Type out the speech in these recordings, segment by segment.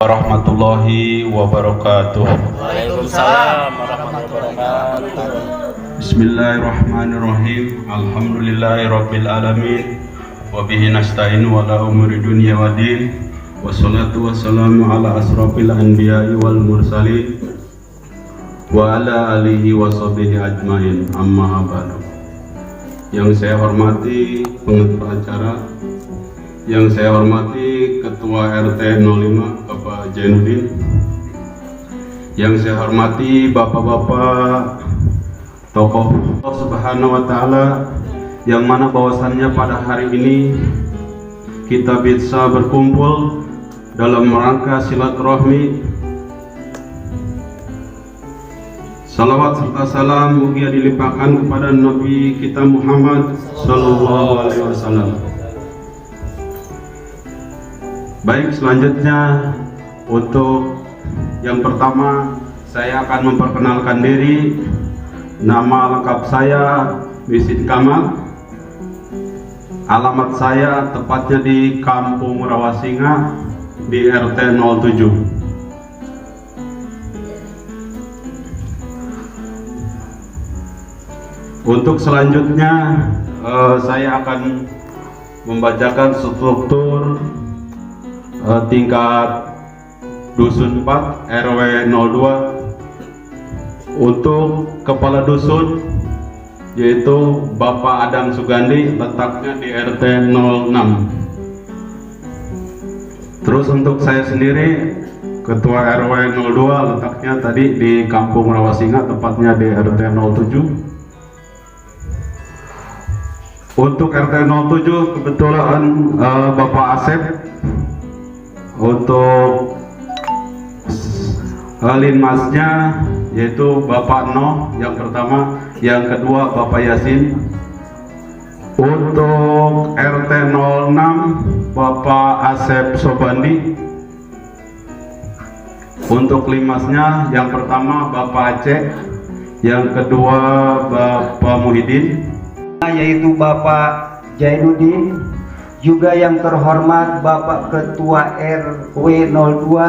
warahmatullahi wabarakatuh. Waalaikumsalam warahmatullahi wabarakatuh. Bismillahirrahmanirrahim. Alhamdulillahirabbil alamin. Wa bihi nasta'in wa la umuri dunya waddin. Wassalatu wassalamu ala asrofil anbiya'i wal mursalin wa ala alihi wa sahbihi ajmain. Amma ba'du. Yang saya hormati pengatur acara, yang saya hormati Ketua RT 05 Bapak Jainuddin, yang saya hormati bapak-bapak tokoh Allah Subhanahu wa Ta'ala, yang mana bahwasannya pada hari ini kita bisa berkumpul dalam rangka silaturahmi. Salawat serta salam mugia dilimpahkan kepada Nabi kita Muhammad Sallallahu Alaihi Wasallam. Baik, selanjutnya untuk yang pertama saya akan memperkenalkan diri. Nama lengkap saya Wisin Kamal. Alamat saya tepatnya di Kampung Rawasinga di RT 07. Untuk selanjutnya saya akan membacakan struktur tingkat Dusun 4 RW 02. Untuk kepala dusun yaitu Bapak Adang Sugandi, letaknya di RT 06. Terus untuk saya sendiri Ketua RW 02, letaknya tadi di Kampung Rawasinga, tepatnya di RT 07. Untuk RT 07 kebetulan Bapak Asep. Untuk linmasnya yaitu Bapak Noh yang pertama, yang kedua Bapak Yasin. Untuk RT 06 Bapak Asep Sobandi. Untuk limasnya yang pertama Bapak Aceh, yang kedua Bapak Muhyiddin, yaitu Bapak Jainuddin, juga yang terhormat Bapak Ketua RW 02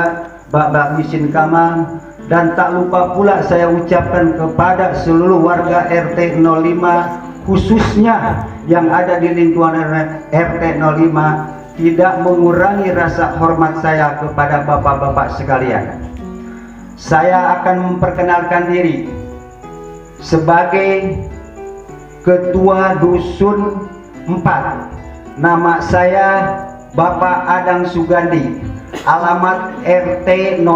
Bapak Wisin Kamal, dan tak lupa pula saya ucapkan kepada seluruh warga RT 05 khususnya yang ada di lingkungan RT 05, tidak mengurangi rasa hormat saya kepada bapak-bapak sekalian. Saya akan memperkenalkan diri sebagai Ketua Dusun 4. Nama saya Bapak Adang Sugandi. Alamat RT 06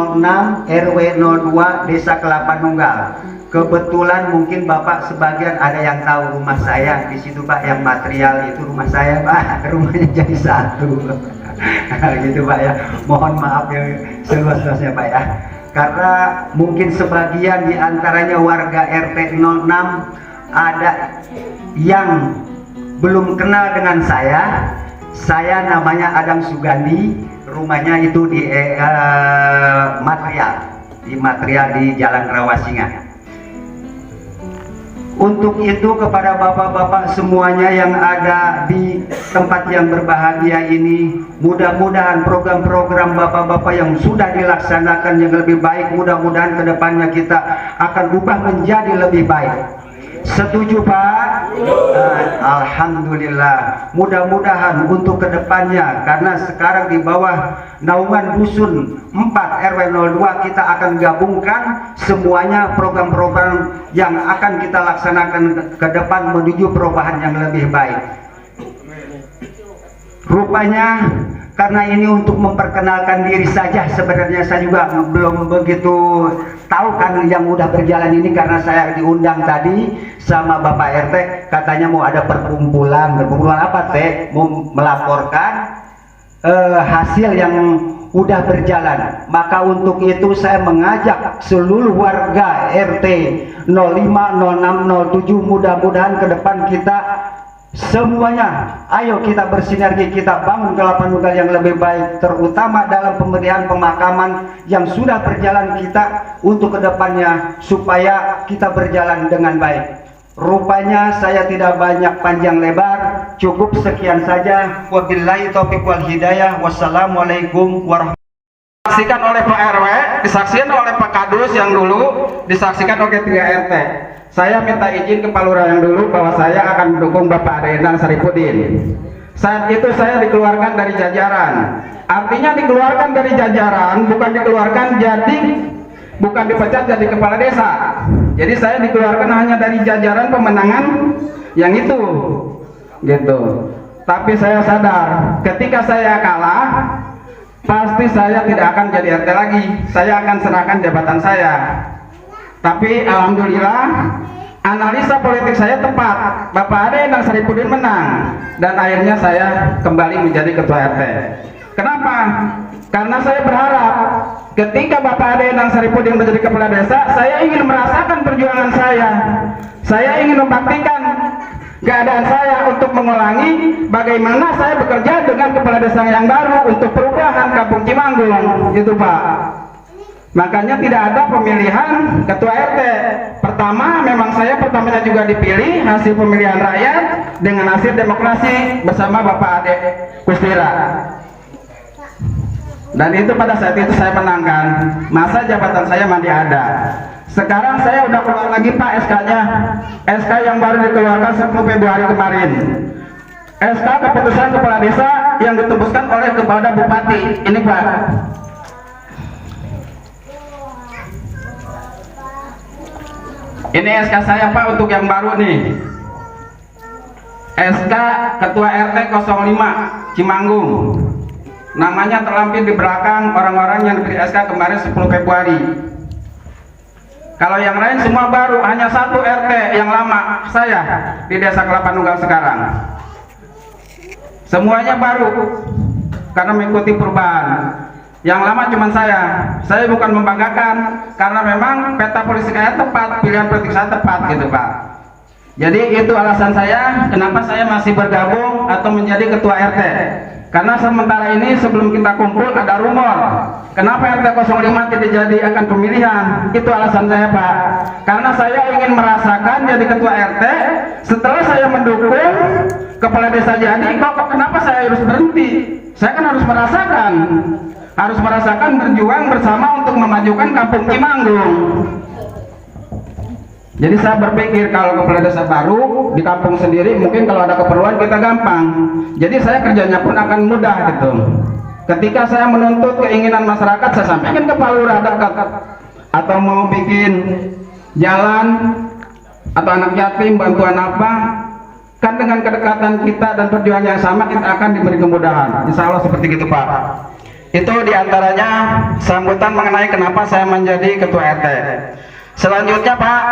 RW 02 Desa Kelapa Nunggal. Kebetulan mungkin Bapak sebagian ada yang tahu rumah saya di situ, Pak. Yang material itu rumah saya, Pak. Rumahnya jadi satu. Gitu, Pak ya. Mohon maaf ya seluas-luasnya, Pak ya. Karena mungkin sebagian di antaranya warga RT 06 ada yang belum kenal dengan saya. Saya namanya Adang Sugandi, rumahnya itu di material di Jalan Rawasinga. Untuk itu kepada bapak-bapak semuanya yang ada di tempat yang berbahagia ini, mudah-mudahan program-program bapak-bapak yang sudah dilaksanakan yang lebih baik, mudah-mudahan kedepannya kita akan ubah menjadi lebih baik. Setuju, Pak? Alhamdulillah. Mudah-mudahan untuk kedepannya, karena sekarang di bawah naungan Dusun 4 RW 02 kita akan gabungkan semuanya program-program yang akan kita laksanakan ke depan menuju perubahan yang lebih baik. Rupanya karena ini untuk memperkenalkan diri saja, sebenarnya saya juga belum begitu tahu kan yang udah berjalan ini, karena saya diundang tadi sama Bapak RT, katanya mau ada perkumpulan apa teh, mau melaporkan hasil yang udah berjalan. Maka untuk itu saya mengajak seluruh warga RT 05, 06, 07, mudah-mudahan ke depan kita semuanya, ayo kita bersinergi, kita bangun Kelapa Nunggal yang lebih baik, terutama dalam pemberian pemakaman yang sudah berjalan kita untuk kedepannya supaya kita berjalan dengan baik. Rupanya saya tidak banyak panjang lebar, cukup sekian saja. Wabillahi taufiq wal hidayah. Wassalamualaikum warahmatullahi wabarakatuh. disaksikan oleh Pak RW, disaksikan oleh Pak Kadus yang dulu, disaksikan oleh 3 RT. Saya minta izin ke Pak Lurah yang dulu bahwa saya akan mendukung Bapak Adendang Saripudin. Saat itu saya dikeluarkan dari jajaran. Artinya dikeluarkan dari jajaran, bukan dikeluarkan jadi, bukan dipecat jadi kepala desa. Jadi saya dikeluarkan hanya dari jajaran pemenangan yang itu, gitu. Tapi saya sadar, ketika saya kalah, pasti saya tidak akan jadi RT lagi. Saya akan serahkan jabatan saya. Tapi alhamdulillah analisa politik saya tepat. Bapak Adendang Saripudin menang dan akhirnya saya kembali menjadi ketua RT. Kenapa? Karena saya berharap ketika Bapak Adendang Saripudin menjadi kepala desa, saya ingin merasakan perjuangan saya. Saya ingin membaktikan keadaan saya untuk mengulangi bagaimana saya bekerja dengan kepala desa yang baru untuk perubahan Kampung Cimanggung, gitu Pak. Makanya tidak ada pemilihan ketua RT. Pertama, memang saya pertamanya juga dipilih hasil pemilihan rakyat dengan hasil demokrasi bersama Bapak Ade Kustira. Dan itu pada saat itu saya menangkan. Masa jabatan saya masih ada. Sekarang saya udah keluar lagi Pak SK-nya. SK yang baru dikeluarkan 10 Februari kemarin. SK keputusan kepala desa yang ditembuskan oleh kepada Bupati. Ini Pak. Ini SK saya Pak untuk yang baru nih. SK Ketua RT 05 Cimanggung. Namanya terlampir di belakang orang-orang yang diberi SK kemarin 10 Februari. Kalau yang lain semua baru, hanya satu RT yang lama, saya di Desa Kelapa Nunggal sekarang. Semuanya baru karena mengikuti perubahan. Yang lama cuma saya. Saya bukan membanggakan karena memang peta politik saya tepat, pilihan politik saya tepat gitu Pak. Jadi itu alasan saya kenapa saya masih bergabung atau menjadi ketua RT. Karena sementara ini sebelum kita kumpul ada rumor kenapa RT 05 tidak jadi akan pemilihan. Itu alasan saya Pak. Karena saya ingin merasakan jadi ketua RT. Setelah saya mendukung kepala desa jadi, kenapa saya harus berhenti? Saya kan harus merasakan berjuang bersama untuk memajukan Kampung Cimanggung. Jadi saya berpikir kalau kepala desa baru di kampung sendiri mungkin kalau ada keperluan kita gampang. Jadi saya kerjanya pun akan mudah gitu. Ketika saya menuntut keinginan masyarakat, saya sampaikan ke Pak Lurah dekat, atau mau bikin jalan atau anak yatim bantuan apa, kan dengan kedekatan kita dan perjuangan yang sama kita akan diberi kemudahan. Insya Allah seperti itu Pak. Itu diantaranya sambutan mengenai kenapa saya menjadi ketua RT. Selanjutnya Pak,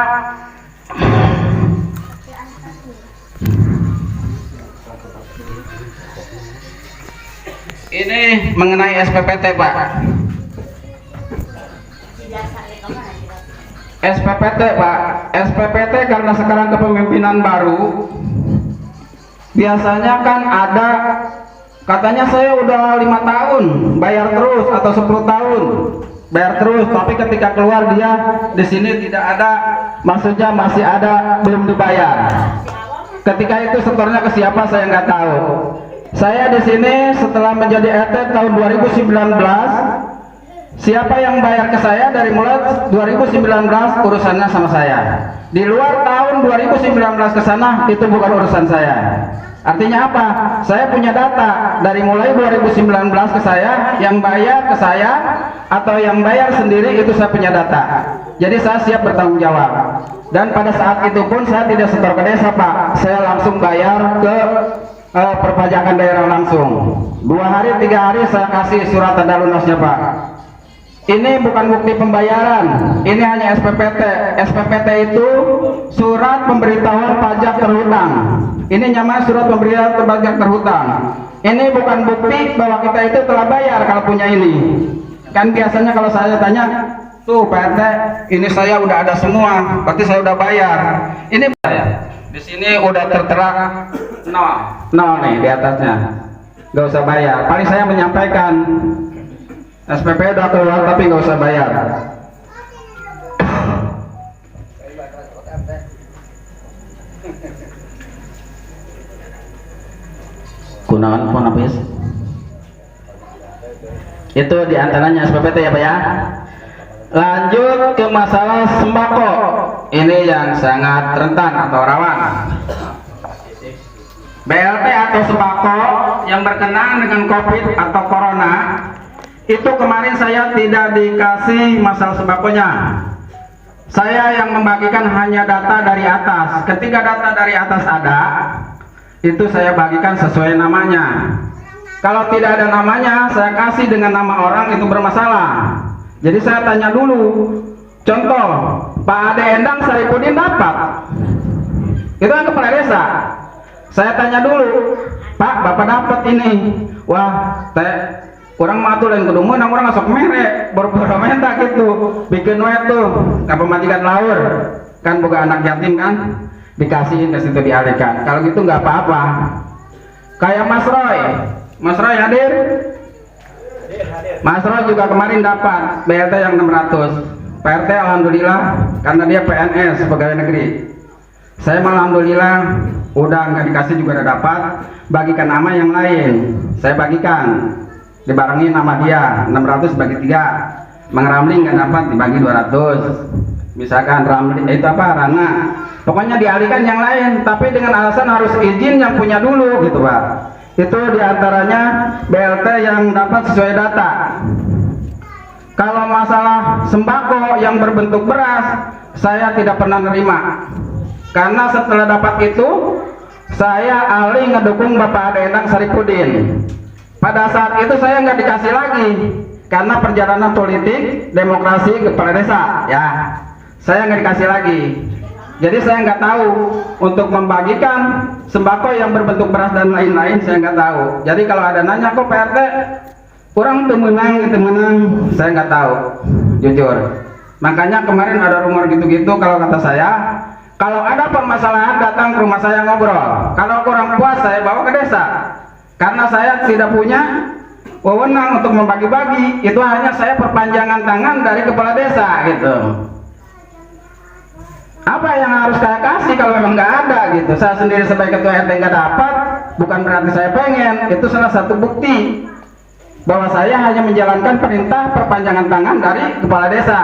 ini mengenai SPPT Pak. SPPT Pak, SPPT karena sekarang kepemimpinan baru, biasanya kan ada katanya saya udah 5 tahun bayar terus atau 10 tahun bayar terus, tapi ketika keluar dia di sini tidak ada, maksudnya masih ada belum dibayar. Ketika itu setornya ke siapa saya nggak tahu. Saya di sini setelah menjadi RT tahun 2019, siapa yang bayar ke saya dari mulai 2019 urusannya sama saya. Di luar tahun 2019 ke sana itu bukan urusan saya. Artinya apa? Saya punya data dari mulai 2019 ke saya, yang bayar ke saya atau yang bayar sendiri itu saya punya data. Jadi saya siap bertanggung jawab. Dan pada saat itu pun saya tidak setor ke desa Pak, saya langsung bayar ke perpajakan daerah langsung. 2 hari 3 hari saya kasih surat tanda lunasnya Pak. Ini bukan bukti pembayaran, ini hanya SPPT. SPPT itu surat pemberitahuan pajak terhutang. Ini namanya surat pemberitahuan pajak terhutang. Ini bukan bukti bahwa kita itu telah bayar kalau punya ini. Kan biasanya kalau saya tanya, tuh Pak RT, ini saya udah ada semua, berarti saya udah bayar. Ini saya di sini udah tertera nol nih di atasnya, nggak usah bayar. Paling saya menyampaikan SPP udah keluar tapi nggak usah bayar. Gunakan phone habis. Itu diantaranya SPPT ya Pak ya. Lanjut ke masalah sembako. Ini yang sangat rentan atau rawan. BLT atau sembako yang berkenaan dengan COVID atau Corona, itu kemarin saya tidak dikasih masalah sembakonya. Saya yang membagikan hanya data dari atas. Ketika data dari atas ada, itu saya bagikan sesuai namanya. Kalau tidak ada namanya, saya kasih dengan nama orang, itu bermasalah. Jadi saya tanya dulu. Contoh, Pak Ade Endang Saripudin dapat. Itu kan kepala desa. Saya tanya dulu, Pak, Bapak dapat ini. Wah, orang matulin kedumuan, orang masuk merek, baru minta gitu, bikin web tuh, apa matikan laur, kan bukan anak yatim kan, dikasihin ke situ dialihkan. Kalau gitu nggak apa-apa. Kayak Mas Roy hadir? Mas Roy juga kemarin dapat BLT yang 600. PRT alhamdulillah karena dia PNS pegawai negeri. Saya malah alhamdulillah udah nggak dikasih juga udah dapat, bagikan nama yang lain. Saya bagikan, dibarengi nama dia 600 bagi 3. Mang Ramli nggak dapat dibagi 200. Misalkan Ramli itu apa Rana, pokoknya dialihkan yang lain, tapi dengan alasan harus izin yang punya dulu gitu Pak. Itu diantaranya BLT yang dapat sesuai data. Kalau masalah sembako yang berbentuk beras, saya tidak pernah nerima. Karena setelah dapat itu, saya alih ngedukung Bapak Ade Endang Saripudin. Pada saat itu saya nggak dikasih lagi, karena perjalanan politik, demokrasi, kepala desa, ya. Saya nggak dikasih lagi. Jadi saya nggak tahu untuk membagikan sembako yang berbentuk beras dan lain-lain, saya nggak tahu. Jadi kalau ada nanya kok PRT kurang temenang, saya nggak tahu, jujur. Makanya kemarin ada rumor gitu-gitu. Kalau kata saya, kalau ada permasalahan datang ke rumah saya ngobrol. Kalau kurang puas saya bawa ke desa. Karena saya tidak punya wewenang untuk membagi-bagi. Itu hanya saya perpanjangan tangan dari kepala desa gitu. Apa yang harus saya kasih kalau memang nggak ada gitu? Saya sendiri sebagai ketua RT nggak dapat, bukan berarti saya pengen. Itu salah satu bukti bahwa saya hanya menjalankan perintah perpanjangan tangan dari kepala desa.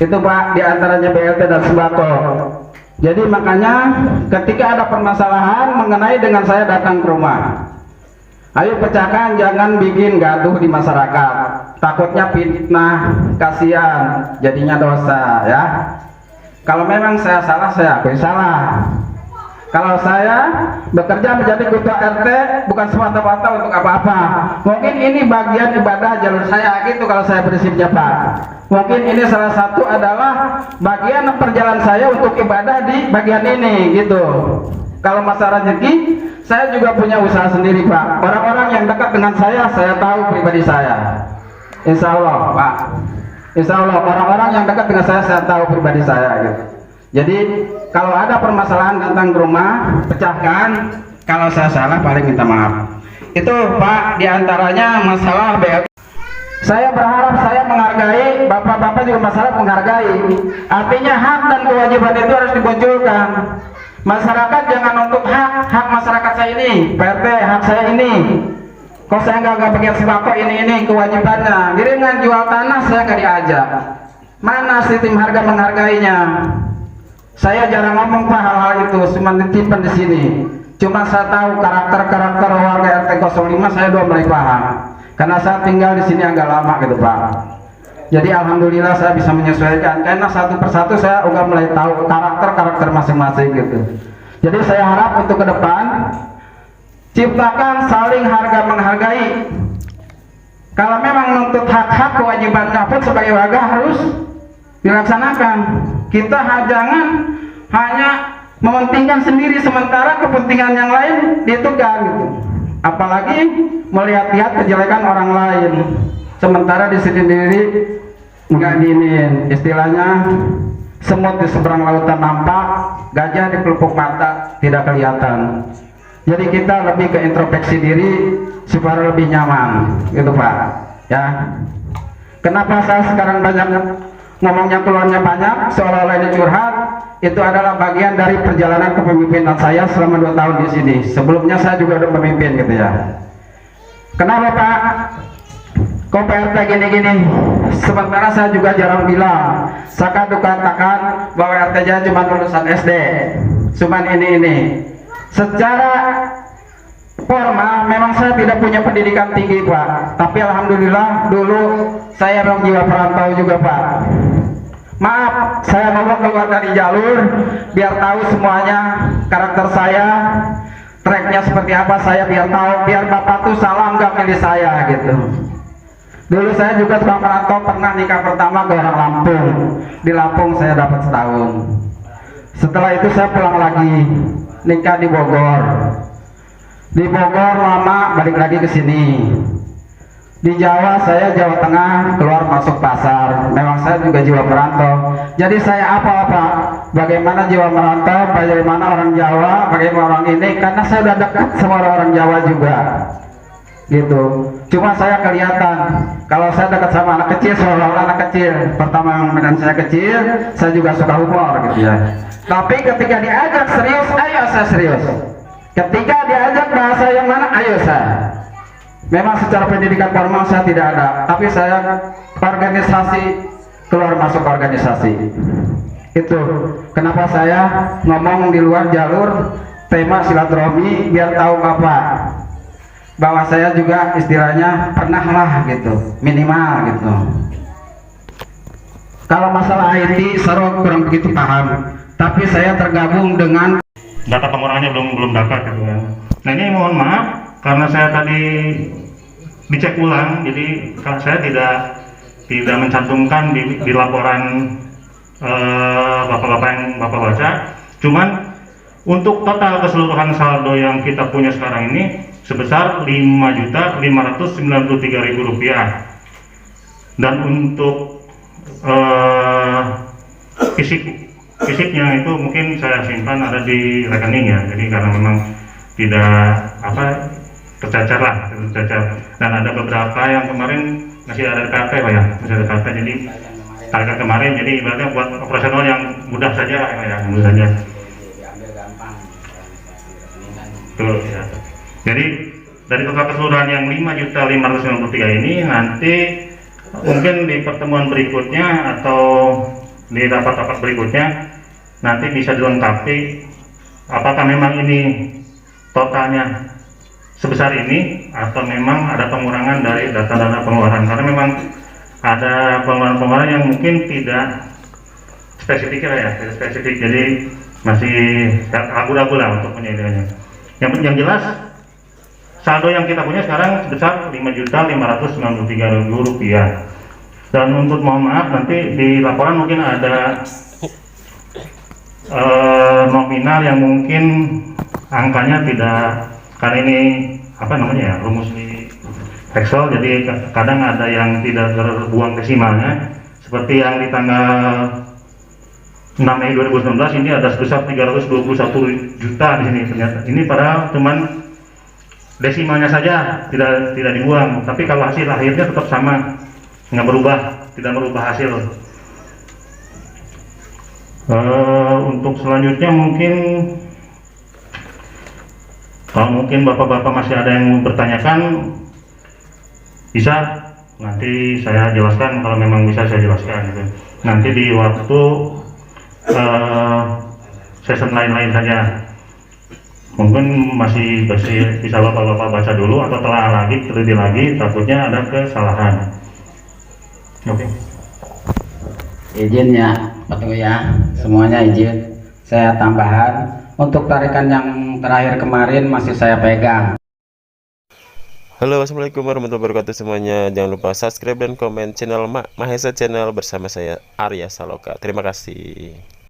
Itu Pak, diantaranya BLT dan sembako. Jadi makanya ketika ada permasalahan mengenai dengan saya datang ke rumah, ayo pecahkan, jangan bikin gaduh di masyarakat. Takutnya fitnah, kasihan, jadinya dosa ya. Kalau memang saya salah, saya akui salah. Kalau saya bekerja menjadi ketua RT bukan semata-mata untuk apa-apa. Mungkin ini bagian ibadah jalur saya gitu kalau saya prinsipnya Pak. Mungkin ini salah satu adalah bagian perjalanan saya untuk ibadah di bagian ini gitu. Kalau masalah rezeki, saya juga punya usaha sendiri Pak. Orang-orang yang dekat dengan saya tahu pribadi saya. Insya Allah Pak. Insya Allah orang-orang yang dekat dengan saya tahu pribadi saya gitu. Jadi kalau ada permasalahan datang ke rumah, pecahkan. Kalau saya salah paling minta maaf. Itu Pak, diantaranya masalah BLT. Saya berharap saya menghargai, bapak-bapak juga masalah menghargai. Artinya hak dan kewajiban itu harus dimunculkan. Masyarakat jangan untuk hak masyarakat saya ini, PRT hak saya ini. Kok saya nggak bagian sembako ini kewajibannya. Jadi dengan jual tanah saya nggak diajak. Mana sistem harga menghargainya? Saya jarang ngomong Pak hal-hal itu, cuma ditimpan di sini. Cuma saya tahu karakter warga RT 05 saya udah mulai paham. Karena saya tinggal di sini agak lama gitu Pak. Jadi alhamdulillah saya bisa menyesuaikan. Karena satu persatu saya udah mulai tahu karakter masing-masing gitu. Jadi saya harap untuk ke depan ciptakan saling harga menghargai. Kalau memang menuntut hak-hak kewajibannya pun sebagai warga harus dilaksanakan. Kita jangan hanya mementingkan sendiri sementara kepentingan yang lain ditentukan gitu. Apalagi melihat-lihat kejelekan orang lain sementara di sendiri nggak diinin. Istilahnya semut di seberang lautan nampak, gajah di pelupuk mata tidak kelihatan. Jadi kita lebih ke introspeksi diri supaya lebih nyaman gitu Pak ya. Kenapa saya sekarang banyak ngomongnya keluarnya banyak seolah-olah ini curhat? Itu adalah bagian dari perjalanan kepemimpinan saya selama 2 tahun di sini. Sebelumnya saya juga udah memimpin gitu ya. Kenapa Pak? Kok PRT gini-gini? Sementara saya juga jarang bilang. Saya katakan bahwa RT-nya cuma lulusan SD. Cuman ini. Secara formal memang saya tidak punya pendidikan tinggi Pak. Tapi alhamdulillah dulu saya memang jiwa perantau juga Pak. Maaf, saya mau keluar dari jalur biar tahu semuanya karakter saya, tracknya seperti apa saya biar tahu, biar Bapak tuh salah nggak milih saya gitu. Dulu saya juga tukang perantau, pernah nikah pertama ke orang Lampung. Di Lampung saya dapat setahun. Setelah itu saya pulang lagi, nikah di Bogor. Di Bogor lama, balik lagi ke sini. Di Jawa saya Jawa Tengah, keluar masuk pasar. Memang saya juga jiwa perantau. Jadi saya apa-apa, bagaimana jiwa merantau, bagaimana orang Jawa, bagaimana orang ini, karena saya udah dekat sama orang Jawa juga. Gitu. Cuma saya kelihatan kalau saya dekat sama anak kecil, seolah-olah anak kecil. Pertama dengan saya kecil, saya juga suka humor gitu ya. Tapi ketika diajak serius, ayo saya serius. Ketika diajak bahasa yang mana, ayo saya. Memang secara pendidikan formal saya tidak ada, tapi saya organisasi, keluar masuk organisasi. Itu kenapa saya ngomong di luar jalur tema silaturahmi, biar tahu Bapak bahwa saya juga istilahnya pernah lah gitu, minimal gitu. Kalau masalah IT saya kurang begitu paham, tapi saya tergabung dengan data pengurangannya belum dapat gitu kan. Nah ini mohon maaf karena saya tadi dicek ulang, jadi saya tidak mencantumkan di laporan bapak-bapak yang bapak baca. Cuman untuk total keseluruhan saldo yang kita punya sekarang ini sebesar Rp5.593.000. Dan untuk fisiknya itu mungkin saya simpan ada di rekening ya. Jadi karena memang tidak tercacar. Dan ada beberapa yang kemarin masih ada di KP Pak ya, masih ada KP, jadi tarikan kemarin, jadi ibaratnya buat operasional yang mudah saja ya, mudah saja. Tuh ya. Jadi dari total keseluruhan yang 5.593 ini nanti mungkin di pertemuan berikutnya atau di rapat-rapat berikutnya nanti bisa dilengkapi apakah memang ini totalnya sebesar ini atau memang ada pengurangan dari data-data pengeluaran, karena memang ada pengeluaran-pengeluaran yang mungkin tidak spesifik ya, tidak spesifik, jadi masih ragu-ragu lah untuk penilaiannya. Yang jelas saldo yang kita punya sekarang sebesar Rp5.593.000. Dan untuk mohon maaf nanti di laporan mungkin ada nominal yang mungkin angkanya tidak, karena ini rumus di Excel, jadi kadang ada yang tidak terbuang desimalnya, seperti yang di tanggal 6 Mei 2019 ini ada sebesar 321 juta di sini. Ternyata ini padahal cuman desimalnya saja tidak dibuang, tapi kalau hasil akhirnya tetap sama, nggak berubah, tidak merubah hasil. Untuk selanjutnya mungkin kalau mungkin bapak-bapak masih ada yang bertanyakan, bisa nanti saya jelaskan, kalau memang bisa saya jelaskan gitu. Nanti di waktu session lain-lain saja. Mungkin masih bisa bapak-bapak baca dulu atau telah lagi, teliti lagi, takutnya ada kesalahan. Oke. Izin ya, betul ya, semuanya izin. Saya tambahan untuk tarikan yang terakhir kemarin masih saya pegang. Halo, assalamualaikum warahmatullahi wabarakatuh semuanya. Jangan lupa subscribe dan komen channel Mahesa Channel bersama saya Arya Saloka. Terima kasih.